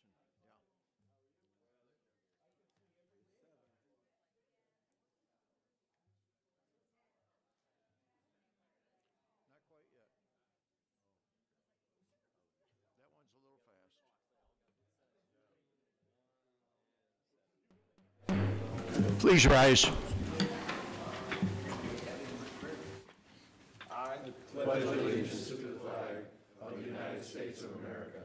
Anderson, yeah. Not quite yet. That one's a little fast. Please rise. Pledge allegiance to the flag of the United States of America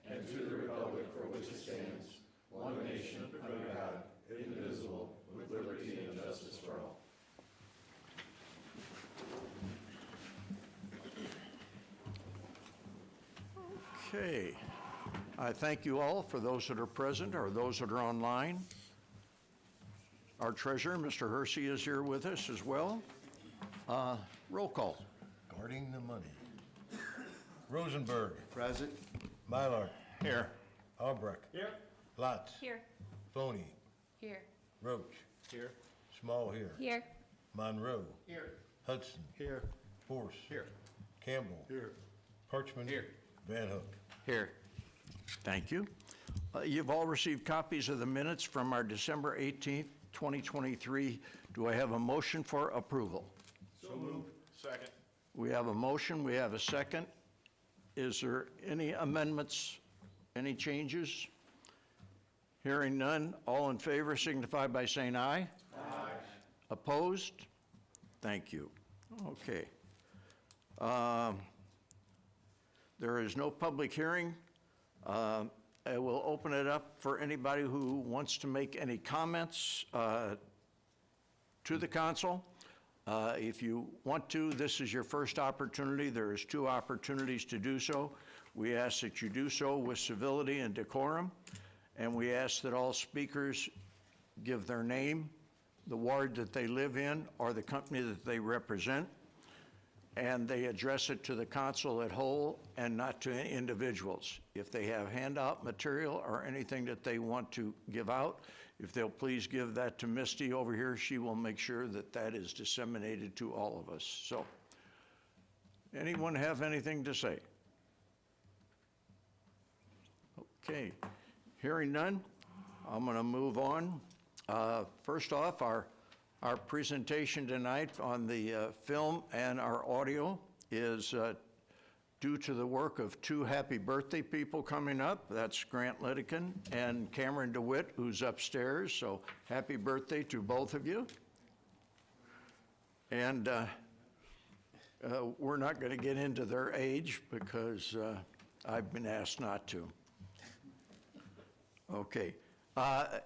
and to the republic for which it stands, one nation under God, indivisible, with liberty and justice for all. Okay. I thank you all for those that are present or those that are online. Our treasurer, Mr. Hersey, is here with us as well. Roll call. Guarding the money. Rosenberg. Present. Mylar. Here. Albrecht. Here. Lotz. Here. Foney. Here. Roach. Here. Small here. Here. Monroe. Here. Hudson. Here. Force. Here. Campbell. Here. Parchman. Here. Van Hook. Here. Thank you. You've all received copies of the minutes from our December 18th, 2023. Do I have a motion for approval? So moved. Second. We have a motion, we have a second. Is there any amendments, any changes? Hearing none, all in favor signify by saying aye. Aye. Opposed? Thank you. Okay. There is no public hearing. I will open it up for anybody who wants to make any comments to the council. If you want to, this is your first opportunity. There is 2 opportunities to do so. We ask that you do so with civility and decorum, and we ask that all speakers give their name, the ward that they live in, or the company that they represent, and they address it to the council at whole and not to individuals. If they have handout material or anything that they want to give out, if they'll please give that to Misty over here, she will make sure that that is disseminated to all of us. So, anyone have anything to say? Okay, hearing none, I'm going to move on. First off, our presentation tonight on the film and our audio is due to the work of 2 happy birthday people coming up. That's Grant Lidikin and Cameron DeWitt, who's upstairs. So happy birthday to both of you. And we're not going to get into their age because I've been asked not to. Okay.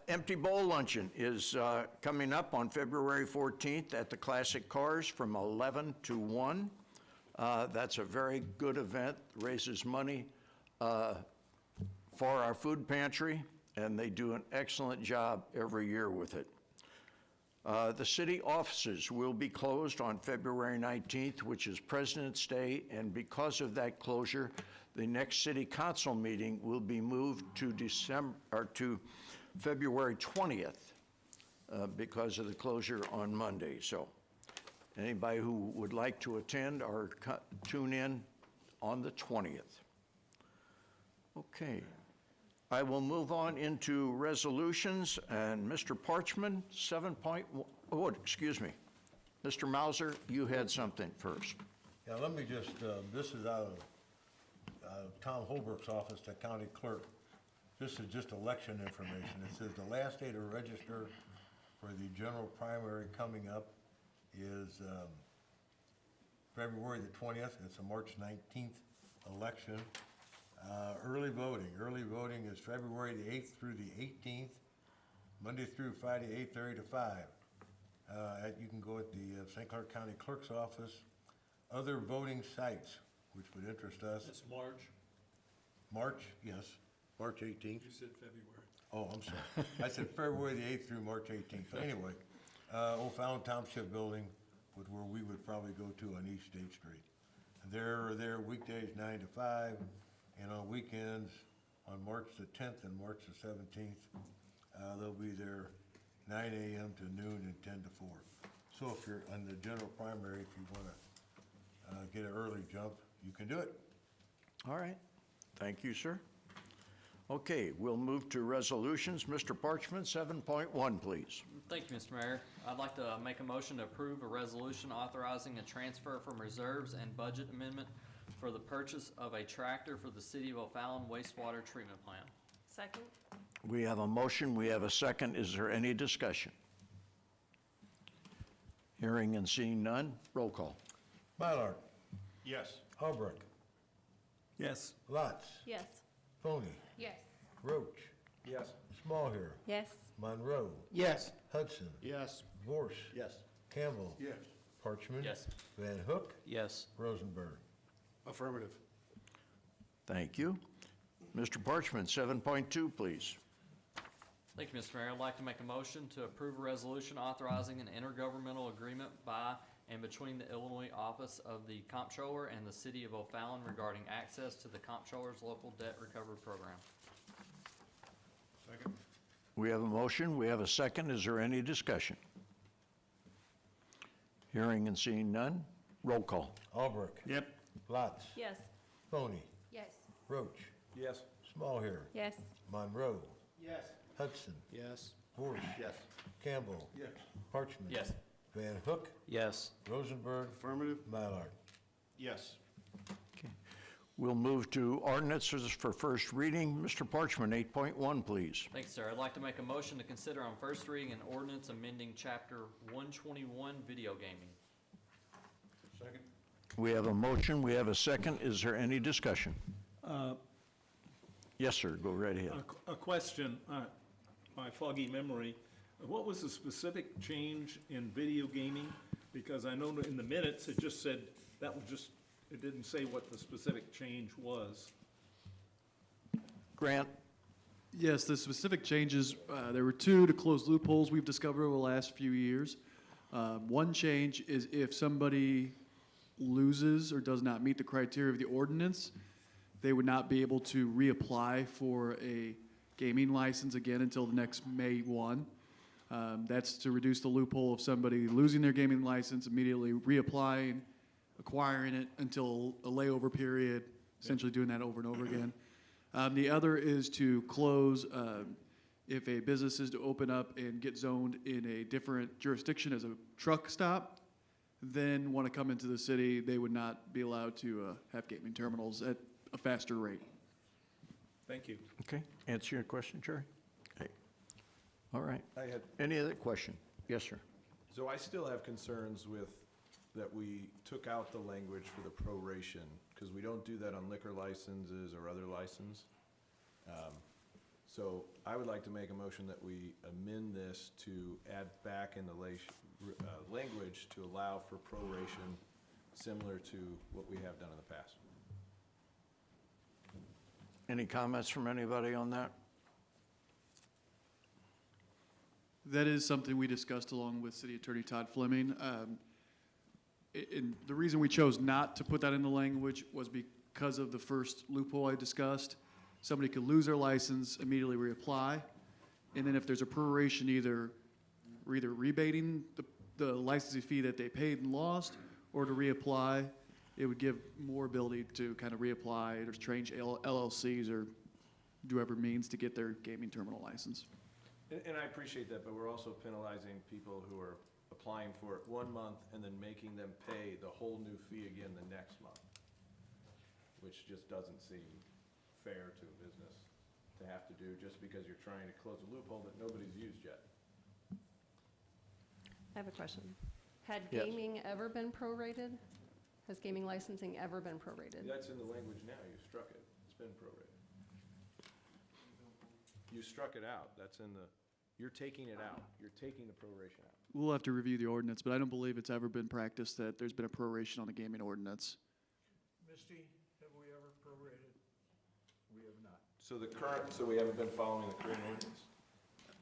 Empty Bowl Luncheon is coming up on February 14th at the Classic Cars from 11 to 1. That's a very good event, raises money for our food pantry, and they do an excellent job every year with it. The city offices will be closed on February 19th, which is President's Day, and because of that closure, the next city council meeting will be moved to February 20th because of the closure on Monday. So anybody who would like to attend or tune in on the 20th. Okay. I will move on into resolutions, and Mr. Parchman, 7.1, oh, excuse me. Mr. Mauser, you had something first. Yeah, let me just, this is out of Tom Holbrook's office, the county clerk. This is just election information. It says the last day to register for the general primary coming up is February the 20th. It's a March 19th election. Early voting is February the 8th through the 18th, Monday through Friday, 8:30 to 5. You can go at the St. Clair County Clerk's office. Other voting sites, which would interest us. It's March. March, yes, March 18th. You said February. Oh, I'm sorry. I said February the 8th through March 18th. So anyway, Old Found Township Building would where we would probably go to on East State Street. And they're weekdays 9 to 5, and on weekends on March the 10th and March the 17th, they'll be there 9 a.m. to noon and 10 to 4. So if you're on the general primary, if you want to get an early jump, you can do it. All right. Thank you, sir. Okay, we'll move to resolutions. Mr. Parchman, 7.1, please. Thank you, Mr. Mayor. I'd like to make a motion to approve a resolution authorizing a transfer from reserves and budget amendment for the purchase of a tractor for the City of O'Fallon wastewater treatment plant. Second? We have a motion, we have a second. Is there any discussion? Hearing and seeing none, roll call. Mylard, Yes. Albrecht, Yes. Lotz, Yes. Foney, Yes. Roach, Yes. Small here, Yes. Monroe, Yes. Hudson, Yes. Vorse, Yes. Campbell, Yes. Parchman. Yes. Van Hook, Yes. Rosenberg. Affirmative. Thank you. Mr. Parchman, 7.2, please. Thank you, Mr. Mayor. I'd like to make a motion to approve a resolution authorizing an intergovernmental agreement by and between the Illinois Office of the Comptroller and the City of O'Fallon regarding access to the Comptroller's Local Debt Recovery Program. Second. We have a motion, we have a second. Is there any discussion? Hearing and seeing none, roll call. Albrecht, Yep. Lotz, Yes. Foney, Yes. Roach, Yes. Small here, Yes. Monroe, Yes. Hudson, Yes. Vorse, Yes. Campbell, Yes. Parchman. Yes. Van Hook, Yes. Rosenberg, Affirmative. Mylard. Yes. We'll move to ordinances for first reading. Mr. Parchman, 8.1, please. Thank you, sir. I'd like to make a motion to consider on first reading an ordinance amending Chapter 121 video gaming. Second. We have a motion, we have a second. Is there any discussion? Yes, sir, go right ahead. A question, my foggy memory, what was the specific change in video gaming? Because I know in the minutes, it just said, that was just, it didn't say what the specific change was. Grant? Yes, the specific changes, there were two to close loopholes we've discovered over the last few years. One change is if somebody loses or does not meet the criteria of the ordinance, they would not be able to reapply for a gaming license again until the next May 1. That's to reduce the loophole of somebody losing their gaming license, immediately reapplying, acquiring it until a layover period, essentially doing that over and over again. The other is to close if a business is to open up and get zoned in a different jurisdiction as a truck stop, then want to come into the city, they would not be allowed to have gaming terminals at a faster rate. Thank you. Okay, answer your question, Jerry? Okay. All right. I had, Any other question? Yes, sir. so I still have concerns with that we took out the language for the proration, because we don't do that on liquor licenses or other license. So I would like to make a motion that we amend this to add back in the language to allow for proration similar to what we have done in the past. Any comments from anybody on that? That is something we discussed along with City Attorney Todd Fleming. And the reason we chose not to put that in the language was because of the first loophole I discussed. Somebody could lose their license, immediately reapply, and then if there's a proration, we're either rebating the licensing fee that they paid and lost, or to reapply, it would give more ability to kind of reapply or change LLCs or do whatever means to get their gaming terminal license. And I appreciate that, but we're also penalizing people who are applying for it 1 month and then making them pay the whole new fee again the next month, which just doesn't seem fair to a business to have to do just because you're trying to close a loophole that nobody's used yet. I have a question. Had Yes. gaming ever been prorated? Has gaming licensing ever been prorated? That's in the language now, you struck it, it's been prorated. You struck it out, that's in the, you're taking it out, you're taking the proration out. We'll have to review the ordinance, but I don't believe it's ever been practiced that there's been a proration on the gaming ordinance. Misty, have we ever prorated? We have not. So the current, so we haven't been following the current ordinance?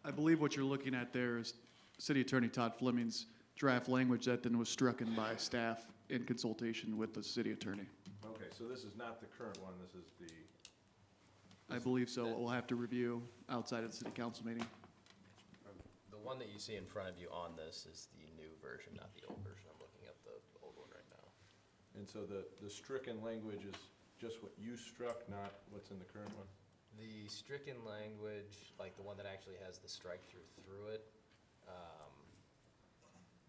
I believe what you're looking at there is City Attorney Todd Fleming's draft language that then was strucken by staff in consultation with the city attorney. Okay, so this is not the current one, this is the, I believe so. We'll have to review outside of the city council meeting. The one that you see in front of you on this is the new version, not the old version. I'm looking at the old one right now. and so the stricken language is just what you struck, not what's in the current one? The stricken language, like the one that actually has the strike-through through it,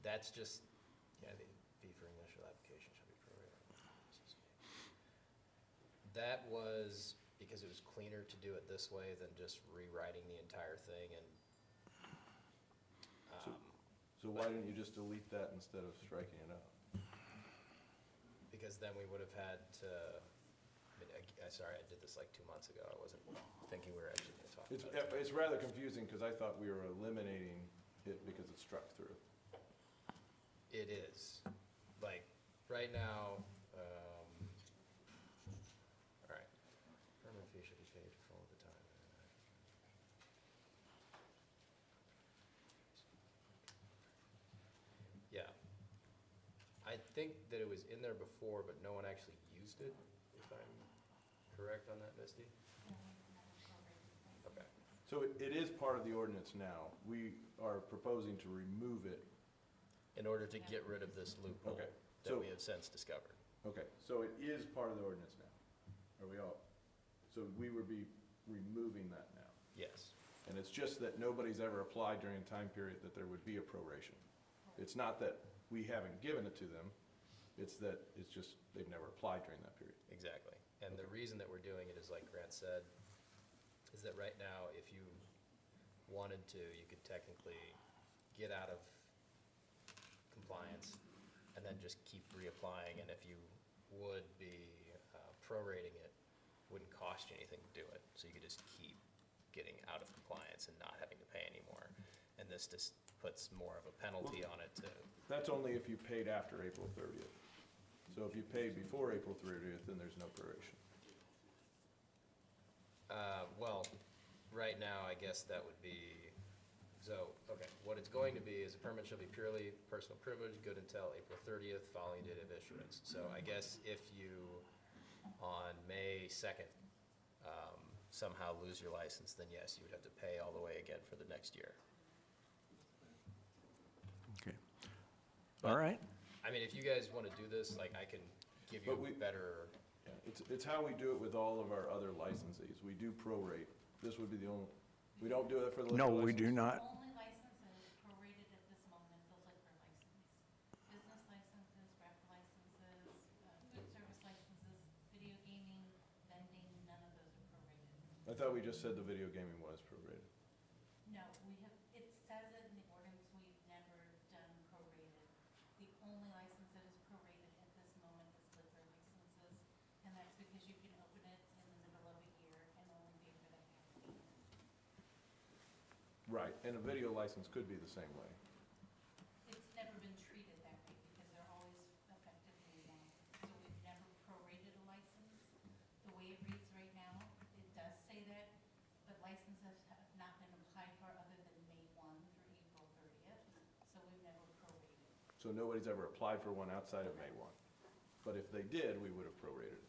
that's just, yeah, the fee for initial application shall be prorated. That was because it was cleaner to do it this way than just rewriting the entire thing and, So why didn't you just delete that instead of striking it out? because then we would have had to, I mean, sorry, I did this like 2 months ago. I wasn't thinking we were actually gonna talk It's, about it. it's rather confusing because I thought we were eliminating it because it struck through. It is. Like, right now, all right. Permit fee should be paid for all the time. Yeah. I think that it was in there before, but no one actually used it, if I'm correct on that, Misty? Okay. So it is part of the ordinance now. We are proposing to remove it. In order to get rid of this loophole Okay, that so- we have since discovered. Okay, so it is part of the ordinance now. Are we all? So we would be removing that now. Yes. And it's just that nobody's ever applied during a time period that there would be a proration. It's not that we haven't given it to them, it's that it's just they've never applied during that period. Exactly. And the reason that we're doing it is, like Grant said, is that right now, if you wanted to, you could technically get out of compliance and then just keep reapplying. And if you would be prorating it, wouldn't cost you anything to do it. So you could just keep getting out of compliance and not having to pay anymore. And this just puts more of a penalty on it to, That's only if you paid after April 30th. So if you paid before April 30th, then there's no proration. well, right now, I guess that would be, so, okay, what it's going to be is a permit shall be purely personal privilege, good until April 30th, following date of issuance. So I guess if you, on May 2nd, somehow lose your license, then yes, you would have to pay all the way again for the next year. Okay. All right. I mean, if you guys want to do this, like, I can give you But we- a better, Yeah, it's how we do it with all of our other licensees. We do prorate. This would be the only, we don't do it for the liquor No, license? we do not. Only license that is prorated at this moment is the liquor license. Business licenses, raffle licenses, food service licenses, video gaming, vending, none of those are prorated. I thought we just said the video gaming was prorated. No, we have, it says it in the ordinance, we've never done prorated. The only license that is prorated at this moment is liquor licenses, and that's because you can open it in the middle of a year and only pay for the half year. Right, and a video license could be the same way. It's never been treated that way because they're always effectively one. So we've never prorated a license. The way it reads right now, it does say that, but licenses have not been applied for other than May 1 through April 30th. So we've never prorated. So nobody's ever applied for one outside of May 1. But if they did, we would have prorated.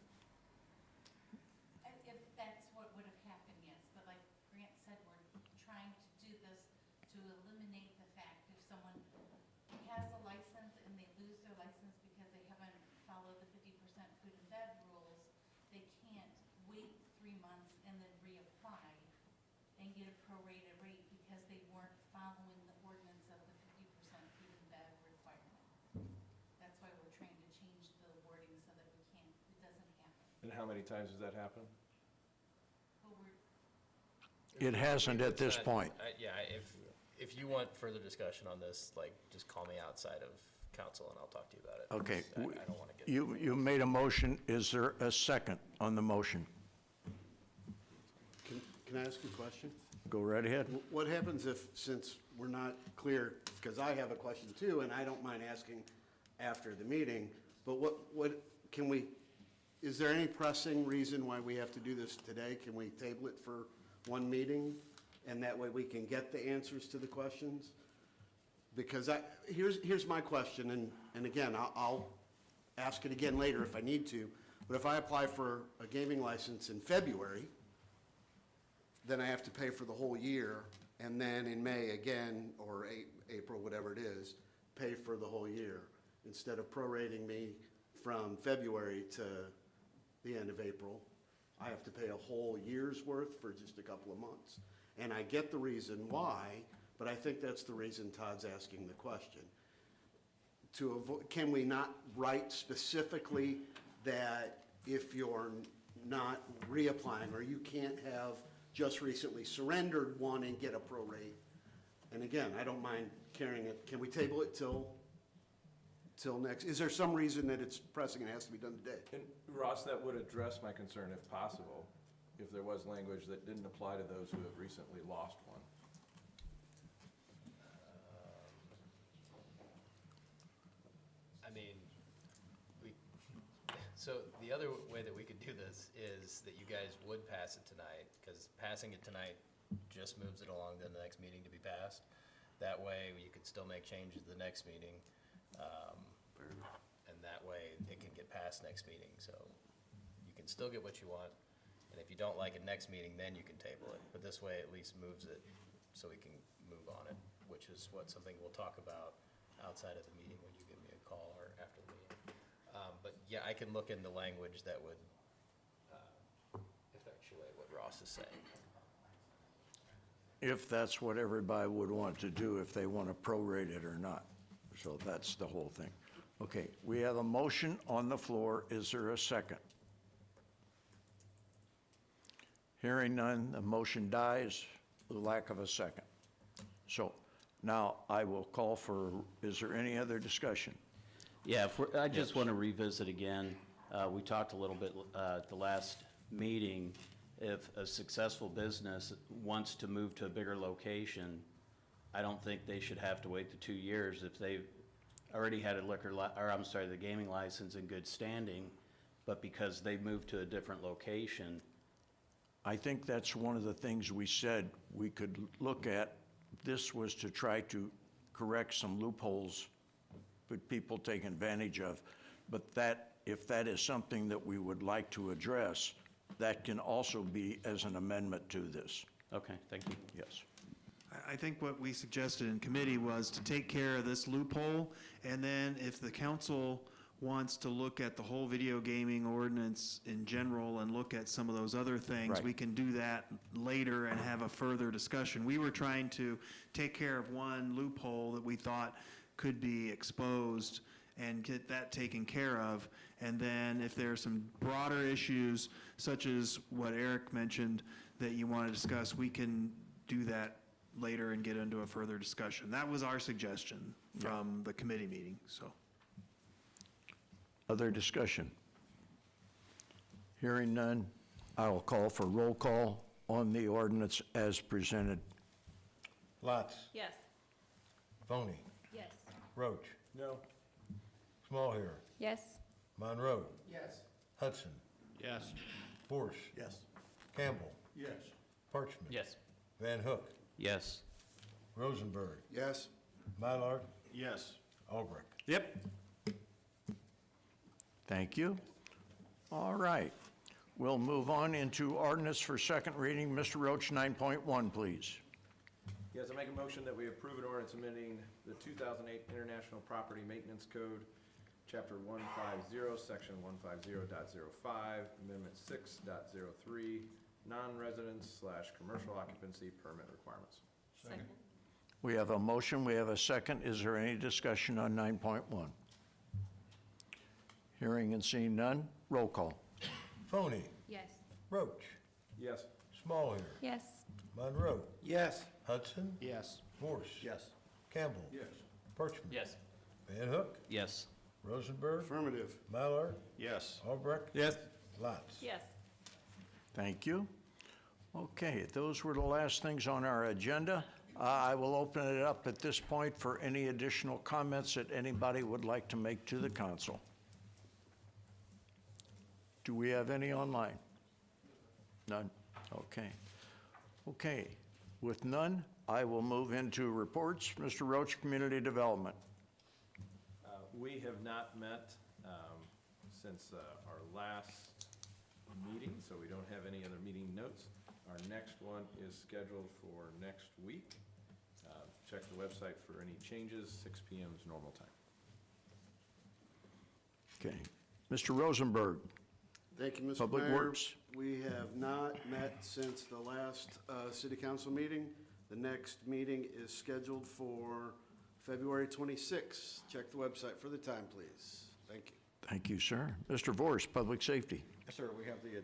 If that's what would have happened, yes. But like Grant said, we're trying to do this to eliminate the fact if someone has a license and they lose their license because they haven't followed the 50% food and bev rules, they can't wait 3 months and then reapply and get a prorated rate because they weren't following the ordinance of the 50% food and bev requirement. That's why we're trying to change the wording so that we can't, it doesn't happen. And how many times has that happened? But we're, It hasn't at this It's point. not- yeah, if you want further discussion on this, like, just call me outside of council and I'll talk to you about it. Okay. I don't want to get. You made a motion. Is there a second on the motion? Can I ask you a question? Go right ahead. What happens if, since we're not clear, because I have a question too, and I don't mind asking after the meeting, but what, can we, is there any pressing reason why we have to do this today? Can we table it for one meeting? And that way we can get the answers to the questions? Because here's my question, and again, I'll ask it again later if I need to, but if I apply for a gaming license in February, then I have to pay for the whole year, and then in May again, or April, whatever it is, pay for the whole year, instead of prorating me from February to the end of April. I have to pay a whole year's worth for just a couple of months. And I get the reason why, but I think that's the reason Todd's asking the question. To avoid, can we not write specifically that if you're not reapplying, or you can't have just recently surrendered one and get a prorate? And again, I don't mind carrying it. Can we table it till next? Is there some reason that it's pressing and has to be done today? And Ross, that would address my concern if possible, if there was language that didn't apply to those who have recently lost one. I mean, so the other way that we could do this is that you guys would pass it tonight, because passing it tonight just moves it along to the next meeting to be passed. That way, you could still make changes to the next meeting, and that way, it can get passed next meeting, so you can still get what you want, and if you don't like it next meeting, then you can table it, but this way, at least moves it so we can move on it, which is something we'll talk about outside of the meeting when you give me a call or after the meeting. But yeah, I can look into language that would effectuate what Ross is saying. If that's what everybody would want to do, if they want to prorate it or not. So that's the whole thing. Okay, we have a motion on the floor. Is there a second? Hearing none, the motion dies with lack of a second. So now I will call for, is there any other discussion? Yeah, I just want to revisit again. We talked a little bit at the last meeting. If a successful business wants to move to a bigger location, I don't think they should have to wait the 2 years if they've already had a the gaming license in good standing, but because they moved to a different location. I think that's one of the things we said we could look at. This was to try to correct some loopholes that people take advantage of. But that, if that is something that we would like to address, that can also be as an amendment to this. Okay, thank you. Yes. I think what we suggested in committee was to take care of this loophole, and then if the council wants to look at the whole video gaming ordinance in general and look at some of those other things, Right. we can do that later and have a further discussion. We were trying to take care of one loophole that we thought could be exposed and get that taken care of. And then if there are some broader issues, such as what Eric mentioned, that you want to discuss, we can do that later and get into a further discussion. That was our suggestion from the committee meeting, so. Other discussion? Hearing none, I will call for roll call on the ordinance as presented. Lots, Yes. Phony, Yes. Roach, No. Smallhair, Yes. Monroe, Yes. Hudson, Yes. Force, Yes. Campbell, Yes. Parchman. Yes. Van Hook, Yes. Rosenberg, Yes? Mylard, Yes. Albrecht. Yep. Thank you. All right. We'll move on into ordinance for second reading. Mr. Roach, 9.1, please. Yes, I make a motion that we approve an ordinance amending the 2008 International Property Maintenance Code, Chapter 150, Section 150.05, Amendment 6.03, non-residence/commercial occupancy permit requirements. Second. We have a motion, we have a second. Is there any discussion on 9.1? Hearing and seeing none, roll call. Phony, Yes. Roach, Yes. Smallhair, Yes. Monroe, Yes. Hudson, Yes. Force. Yes. Campbell. Yes. Parchman. Yes. Van Hook, Yes. Rosenberg, Affirmative. Mallard, Yes. Albrecht. Yes. Lots. Yes. Thank you. Okay, those were the last things on our agenda. I will open it up at this point for any additional comments that anybody would like to make to the council. Do we have any online? None? Okay. Okay, with none, I will move into reports. Mr. Roach, Community Development. We have not met since our last meeting, so we don't have any other meeting notes. Our next one is scheduled for next week. Check the website for any changes. 6 p.m. is normal time. Okay. Mr. Rosenberg, Thank you, Mr. Public Mayor. Works. We have not met since the last city council meeting. The next meeting is scheduled for February 26th. Check the website for the time, please. Thank you. Thank you, sir. Mr. Vorst, Public Safety. Yes, sir. We have the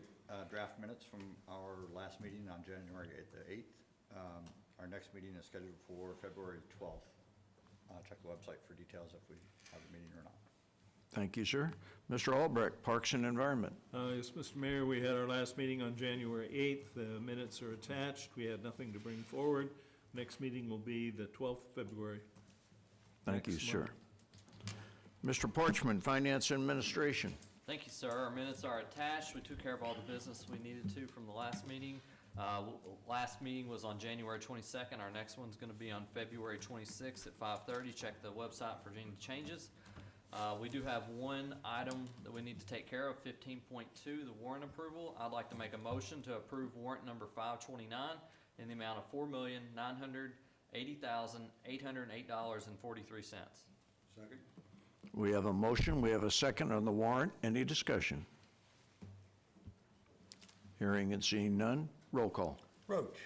draft minutes from our last meeting on January 8th. Our next meeting is scheduled for February 12th. Check the website for details if we have a meeting or not. Thank you, sir. Mr. Albrecht, Parks and Environment. Yes, Mr. Mayor, we had our last meeting on January 8th. The minutes are attached. We had nothing to bring forward. Next meeting will be the 12th of February. Thank you, Next sir. month. Mr. Porchman, Finance and Administration. Thank you, sir. Our minutes are attached. We took care of all the business we needed to from the last meeting. Last meeting was on January 22nd. Our next one's going to be on February 26th at 5:30. Check the website for any changes. We do have one item that we need to take care of, 15.2, the warrant approval. I'd like to make a motion to approve warrant number 529 in the amount of $4,980,808.43. Second? We have a motion, we have a second on the warrant. Any discussion? Hearing and seeing none, roll call. Roach.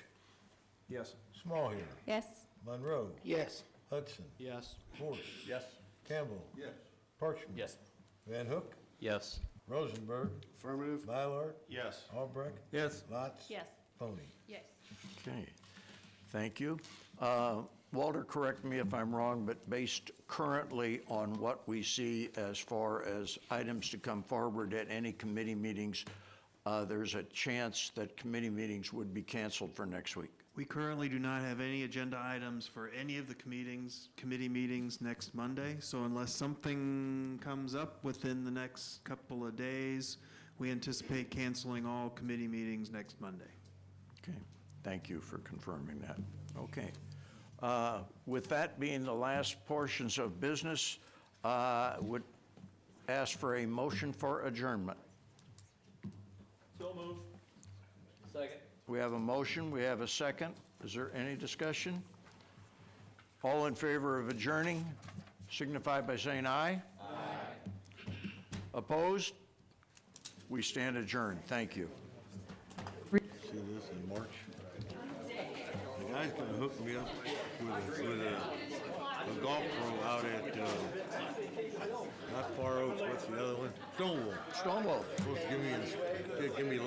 Yes. Smallhair. Yes. Monroe. Yes. Hudson. Yes. Vorst. Yes. Campbell. Yes. Parchman. Yes. Van Hook. Yes. Rosenberg. Affirmative. Mylard. Yes. Albrecht. Yes. Lotz. Yes. Pony. Yes. Okay, thank you. Walter, correct me if I'm wrong, but based currently on what we see as far as items to come forward at any committee meetings, there's a chance that committee meetings would be canceled for next week. We currently do not have any agenda items for any of the committee meetings next Monday. So unless something comes up within the next couple of days, we anticipate canceling all committee meetings next Monday. Okay, thank you for confirming that. Okay. With that being the last portions of business, would ask for a motion for adjournment. So move. Second. We have a motion, we have a second. Is there any discussion? All in favor of adjourning, signify by saying aye. Aye. Opposed? We stand adjourned. Thank you. See this in March? The guy's gonna hook me up with a golf pro out at, not Far Oaks, what's the other one? Stonewall. Stonewall. Supposed to give me